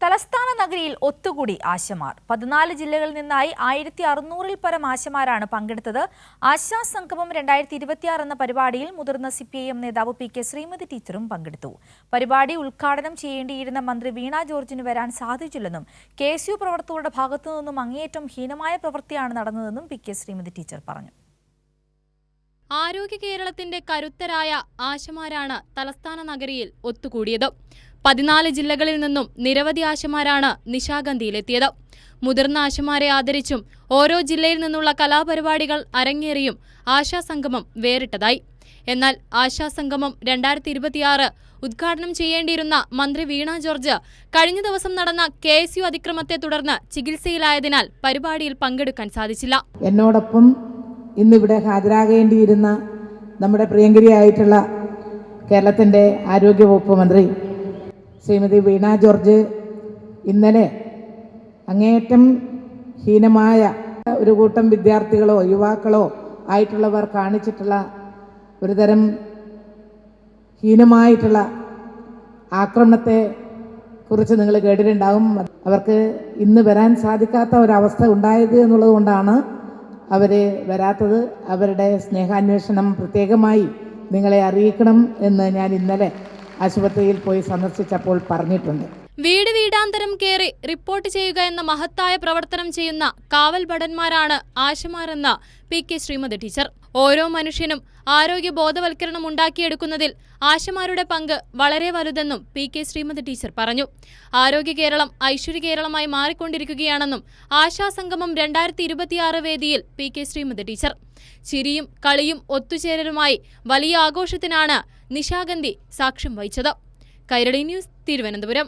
തലസ്ഥാന നഗരിയിൽ ഒത്തുകൂടി ആശമാർ. 14 ജില്ലകളിൽ നിന്നായി 1600-ൽ പരം ആശമാരാണ് പങ്കെടുത്തത്. ആശാ സംഗമം 2026 എന്ന പരിപാടിയിൽ മുതിർന്ന CPIM നേതാവ് PK ശ്രീമതി ടീച്ചറും പങ്കെടുത്തു. പരിപാടി ഉദ്ഘാടനം ചെയ്യേണ്ടിയിരുന്ന മന്ത്രി വീണ ജോർജിന് വരാൻ സാധിച്ചില്ലെന്നും KSU പ്രവർത്തകരുടെ ഭാഗത്തുനിന്നും അങ്ങേയറ്റം ഹീനമായ പ്രവൃത്തിയാണ് നടന്നതെന്നും PK ശ്രീമതി ടീച്ചർ പറഞ്ഞു. ആരോഗ്യ കേരളത്തിന്റെ കരുത്തരായ ആശമാരാണ് തലസ്ഥാന നഗരിയിൽ ഒത്തുകൂടിയത്. 14 ജില്ലകളിൽ നിന്നും നിരവധി ആശമാരാണ് നിശാഗന്ധിയിലെത്തിയത്. മുതിർന്ന ആശമാരെ ആദരിച്ചും ഓരോ ജില്ലയിൽ നിന്നുള്ള കലാപരിപാടികൾ അരങ്ങേറിയും ആശാസംഗമം വേറിട്ടതായി. എന്നാൽ ആശാസംഗമം 2026 ഉദ്ഘാടനം ചെയ്യേണ്ടിയിരുന്ന മന്ത്രി വീണ ജോർജ് കഴിഞ്ഞ ദിവസം നടന്ന KSU അതിക്രമത്തെ തുടർന്ന് ചികിത്സയിലായതിനാൽ പരിപാടിയിൽ പങ്കെടുക്കാൻ സാധിച്ചില്ല. എന്നോടൊപ്പം ഇന്നിവിടെ ഹാജരാകേണ്ടിയിരുന്ന നമ്മുടെ പ്രിയങ്കരിയായിട്ടുള്ള കേരളത്തിൻ്റെ ആരോഗ്യവകുപ്പ് മന്ത്രി ശ്രീമതി വീണ ജോർജ് ഇന്നലെ അങ്ങേയറ്റം ഹീനമായ ഒരു കൂട്ടം വിദ്യാർത്ഥികളോ യുവാക്കളോ ആയിട്ടുള്ളവർ കാണിച്ചിട്ടുള്ള ഒരുതരം ഹീനമായിട്ടുള്ള ആക്രമണത്തെ കുറിച്ച് നിങ്ങൾ കേട്ടിട്ടുണ്ടാകും. അവർക്ക് ഇന്ന് വരാൻ സാധിക്കാത്ത ഒരവസ്ഥ ഉണ്ടായത് എന്നുള്ളത് കൊണ്ടാണ് അവർ വരാത്തത്. അവരുടെ സ്നേഹാന്വേഷണം പ്രത്യേകമായി നിങ്ങളെ അറിയിക്കണം എന്ന് ഞാൻ ഇന്നലെ ആശുപത്രിയിൽ പോയി സന്ദർശിച്ചപ്പോൾ പറഞ്ഞിട്ടുണ്ട്. വീട് വീടാന്തരം കയറി റിപ്പോർട്ട് ചെയ്യുക എന്ന മഹത്തായ പ്രവർത്തനം ചെയ്യുന്ന കാവൽ ഭടന്മാരാണ് ആശമാരെന്ന് PK ശ്രീമതി ടീച്ചർ. ഓരോ മനുഷ്യനും ആരോഗ്യ ബോധവൽക്കരണം ഉണ്ടാക്കിയെടുക്കുന്നതിൽ ആശമാരുടെ പങ്ക് വളരെ വലുതെന്നും PK ശ്രീമതി ടീച്ചർ പറഞ്ഞു. ആരോഗ്യ കേരളം ഐശ്വര്യ കേരളമായി മാറിക്കൊണ്ടിരിക്കുകയാണെന്നും ആശാസംഗമം 2026 വേദിയിൽ PK ശ്രീമതി ടീച്ചർ. ചിരിയും കളിയും ഒത്തുചേരലുമായി വലിയ ആഘോഷത്തിനാണ് നിശാഗന്ധി സാക്ഷ്യം വഹിച്ചത്. കൈരളി ന്യൂസ്, തിരുവനന്തപുരം.